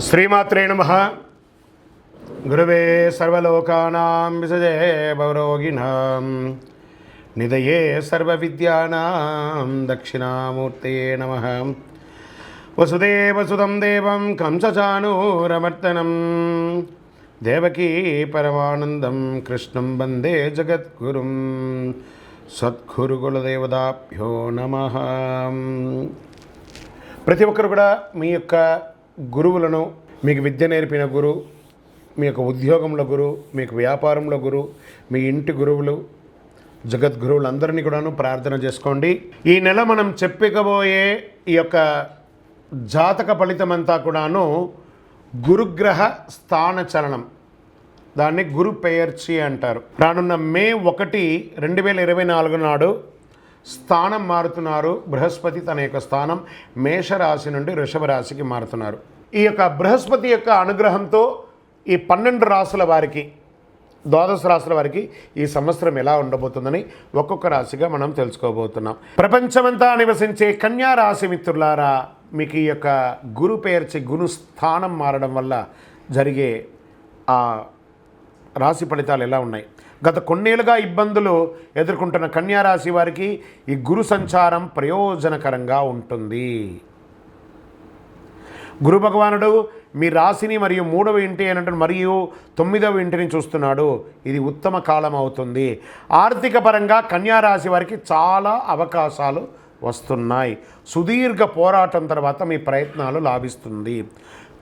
శ్రీమాత్రే నమః. గురవే సర్వలోకానాం విసజే భవరోగిణాం నిదయే సర్వవిద్యానాం దక్షిణామూర్తయే నమః. వసుదేవసుతం దేవం కంసచానూరమర్దనం దేవకీ పరమానందం కృష్ణం వందే జగద్గురుం. సద్గురుకులదేవతాభ్యో నమః. ప్రతి ఒక్కరు కూడా మీ యొక్క గురువులను, మీకు విద్య నేర్పిన గురు, మీ యొక్క ఉద్యోగంలో గురు, మీకు వ్యాపారంలో గురు, మీ ఇంటి గురువులు, జగద్గురువులందరినీ కూడాను ప్రార్థన చేసుకోండి. ఈ నెల మనం చెప్పబోయే ఈ యొక్క జాతక ఫలితమంతా కూడాను గురుగ్రహ స్థాన చలనం, దాన్ని గురు పెయర్చి అంటారు. రానున్న మే 1, 2024 నాడు స్థానం మారుతున్నారు. బృహస్పతి తన యొక్క స్థానం మేషరాశి నుండి వృషభ రాశికి మారుతున్నారు. ఈ యొక్క బృహస్పతి యొక్క అనుగ్రహంతో ఈ 12 రాశుల వారికి, 12 రాశుల వారికి ఈ సంవత్సరం ఎలా ఉండబోతుందని ఒక్కొక్క రాశిగా మనం తెలుసుకోబోతున్నాం. ప్రపంచమంతా నివసించే కన్యా రాశి మిత్రులారా, మీకు ఈ యొక్క గురు పేర్చి గురు స్థానం మారడం వల్ల జరిగే ఆ రాశి ఫలితాలు ఎలా ఉన్నాయి? గత కొన్నేళ్ళుగా ఇబ్బందులు ఎదుర్కొంటున్న కన్యా రాశి వారికి ఈ గురు సంచారం ప్రయోజనకరంగా ఉంటుంది. గురు భగవానుడు మీ రాశిని మరియు 3వ ఇంటి అయినటువంటి మరియు 9వ ఇంటిని చూస్తున్నాడు. ఇది ఉత్తమ కాలం అవుతుంది. ఆర్థిక పరంగా కన్యా రాశి వారికి చాలా అవకాశాలు వస్తున్నాయి. సుదీర్ఘ పోరాటం తర్వాత మీ ప్రయత్నాలు లాభిస్తుంది.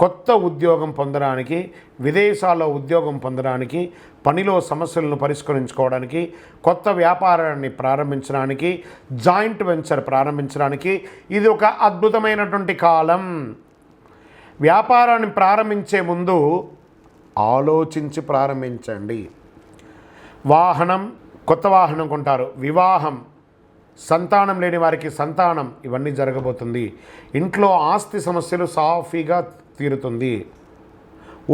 కొత్త ఉద్యోగం పొందడానికి, విదేశాల్లో ఉద్యోగం పొందడానికి, పనిలో సమస్యలను పరిష్కరించుకోవడానికి, కొత్త వ్యాపారాన్ని ప్రారంభించడానికి, జాయింట్ వెంచర్ ప్రారంభించడానికి ఇది ఒక అద్భుతమైనటువంటి కాలం. వ్యాపారాన్ని ప్రారంభించే ముందు ఆలోచించి ప్రారంభించండి. వాహనం, కొత్త వాహనం కొంటారు. వివాహం, సంతానం లేని వారికి సంతానం, ఇవన్నీ జరగబోతుంది. ఇంట్లో ఆస్తి సమస్యలు సాఫీగా తీరుతుంది.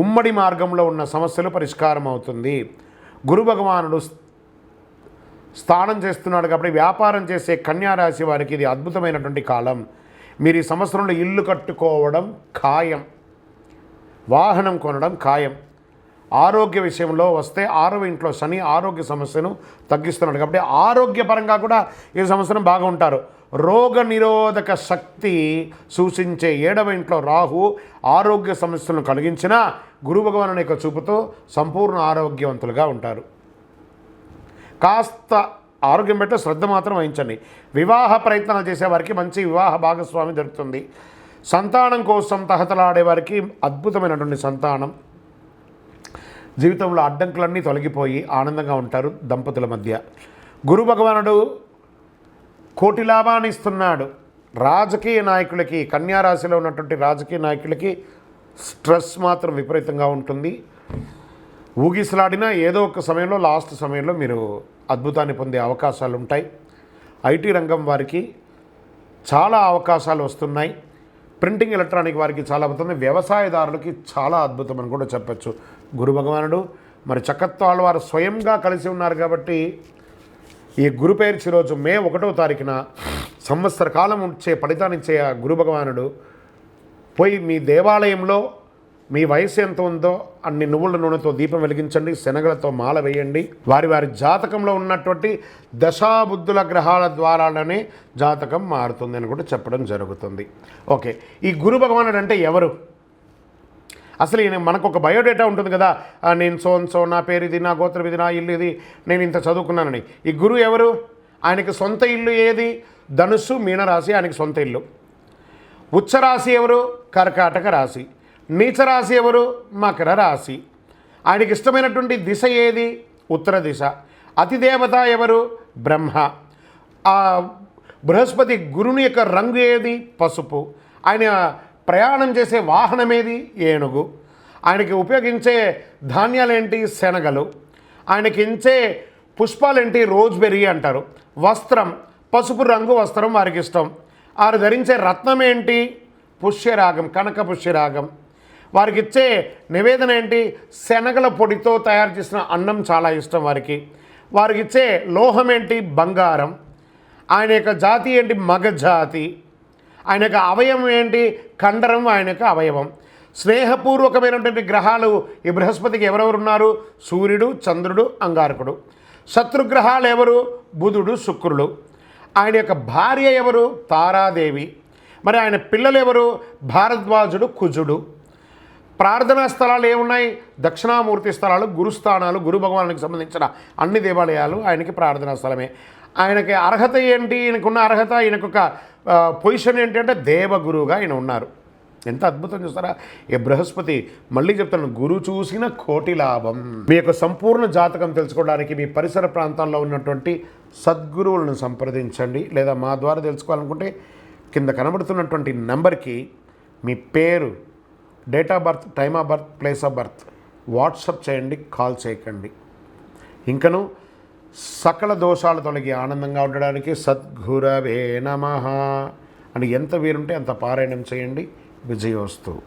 ఉమ్మడి మార్గంలో ఉన్న సమస్యలు పరిష్కారం అవుతుంది. గురు భగవానుడు స్థానం చేస్తున్నాడు కాబట్టి వ్యాపారం చేసే కన్యా రాశి వారికి ఇది అద్భుతమైనటువంటి కాలం. మీరు ఈ సంవత్సరంలో ఇల్లు కట్టుకోవడం ఖాయం, వాహనం కొనడం ఖాయం. ఆరోగ్య విషయంలో వస్తే 6వ ఇంట్లో శని ఆరోగ్య సమస్యను తగ్గిస్తున్నాడు కాబట్టి ఆరోగ్యపరంగా కూడా ఈ సంవత్సరం బాగా ఉంటారు. రోగ నిరోధక శక్తి సూచించే 7వ ఇంట్లో రాహు ఆరోగ్య సమస్యలను కలిగించిన గురు భగవానుని యొక్క చూపుతో సంపూర్ణ ఆరోగ్యవంతులుగా ఉంటారు. కాస్త ఆరోగ్యం బట్టి శ్రద్ధ మాత్రం వహించండి. వివాహ ప్రయత్నాలు చేసేవారికి మంచి వివాహ భాగస్వామి దొరుకుతుంది. సంతానం కోసం తహతలాడే వారికి అద్భుతమైనటువంటి సంతానం. జీవితంలో అడ్డంకులన్నీ తొలగిపోయి ఆనందంగా ఉంటారు దంపతుల మధ్య. గురు భగవానుడు కోటి లాభాన్ని ఇస్తున్నాడు. రాజకీయ నాయకులకి, కన్యా రాశిలో ఉన్నటువంటి రాజకీయ నాయకులకి స్ట్రెస్ మాత్రం విపరీతంగా ఉంటుంది. ఊగిసలాడినా ఏదో ఒక సమయంలో, లాస్ట్ సమయంలో మీరు అద్భుతాన్ని పొందే అవకాశాలు ఉంటాయి. ఐటీ రంగం వారికి చాలా అవకాశాలు వస్తున్నాయి. ప్రింటింగ్ ఎలక్ట్రానిక్ వారికి చాలా అద్భుతం. వ్యవసాయదారులకి చాలా అద్భుతం అని కూడా చెప్పచ్చు. గురు భగవానుడు మరి చక్కత్వాళ్ళ వారు స్వయంగా కలిసి ఉన్నారు కాబట్టి ఈ గురు పేర్చి రోజు మే 1వ తారీఖున సంవత్సర కాలం వచ్చే ఫలితాన్నిచ్చే ఆ గురు భగవానుడు పోయి మీ దేవాలయంలో మీ వయసు ఎంత ఉందో అన్ని నువ్వుల నూనెతో దీపం వెలిగించండి, శనగలతో మాల వేయండి. వారి వారి జాతకంలో ఉన్నటువంటి దశాబుద్ధుల గ్రహాల ద్వారానే జాతకం మారుతుంది అని కూడా చెప్పడం జరుగుతుంది. ఓకే, ఈ గురు భగవానుడు అంటే ఎవరు? అసలు మనకు ఒక బయోడేటా ఉంటుంది కదా, నేను సో నా పేరు ఇది, నా గోత్రం ఇది, నా ఇల్లు ఇది, నేను ఇంత చదువుకున్నానని. ఈ గురువు ఎవరు? ఆయనకి సొంత ఇల్లు ఏది? ధనుస్సు, మీనరాశి ఆయనకి సొంత ఇల్లు. ఉచ్చరాశి ఎవరు? కర్కాటక రాశి. నీచరాశి ఎవరు? మకర రాశి. ఆయనకి ఇష్టమైనటువంటి దిశ ఏది? ఉత్తర దిశ. అతిదేవత ఎవరు? బ్రహ్మ. బృహస్పతి గురుని యొక్క రంగు ఏది? పసుపు. ఆయన ప్రయాణం చేసే వాహనం ఏది? ఏనుగు. ఆయనకి ఉపయోగించే ధాన్యాలేంటి? శనగలు. ఆయనకి ఇచ్చే పుష్పాలేంటి? రోజ్బెర్రీ అంటారు. వస్త్రం, పసుపు రంగు వస్త్రం వారికి ఇష్టం. వారు ధరించే రత్నం ఏంటి? పుష్యరాగం, కనక పుష్యరాగం. వారికి ఇచ్చే నివేదన ఏంటి? శనగల పొడితో తయారు చేసిన అన్నం చాలా ఇష్టం వారికి. వారికి ఇచ్చే లోహం ఏంటి? బంగారం. ఆయన యొక్క జాతి ఏంటి? మగ జాతి. ఆయన యొక్క అవయవం ఏంటి? కండరం ఆయన యొక్క అవయవం. స్నేహపూర్వకమైనటువంటి గ్రహాలు ఈ బృహస్పతికి ఎవరెవరు ఉన్నారు? సూర్యుడు, చంద్రుడు, అంగారకుడు. శత్రుగ్రహాలు ఎవరు? బుధుడు, శుక్రుడు. ఆయన యొక్క భార్య ఎవరు? తారాదేవి. మరి ఆయన పిల్లలు ఎవరు? భారద్వాజుడు, కుజుడు. ప్రార్థనా స్థలాలు ఏమున్నాయి? దక్షిణామూర్తి స్థలాలు, గురుస్థానాలు, గురు భగవానునికి సంబంధించిన అన్ని దేవాలయాలు ఆయనకి ప్రార్థనా స్థలమే. ఆయనకి అర్హత ఏంటి? ఈయనకున్న అర్హత, ఈయనకొక పొజిషన్ ఏంటంటే దేవగురువుగా ఆయన ఉన్నారు. ఎంత అద్భుతం చూస్తారా ఈ బృహస్పతి. మళ్ళీ చెప్తాను, గురు చూసిన కోటి లాభం. మీ యొక్క సంపూర్ణ జాతకం తెలుసుకోవడానికి మీ పరిసర ప్రాంతాల్లో ఉన్నటువంటి సద్గురువులను సంప్రదించండి. లేదా మా ద్వారా తెలుసుకోవాలనుకుంటే కింద కనబడుతున్నటువంటి నెంబర్కి మీ పేరు, date of birth, time of birth, place of birth WhatsApp చేయండి, కాల్ చేయకండి. ఇంకను సకల దోషాలు తొలగి ఆనందంగా ఉండడానికి సద్గురవే నమః అని ఎంత వీరుంటే అంత పారాయణం చేయండి. విజయోస్తు.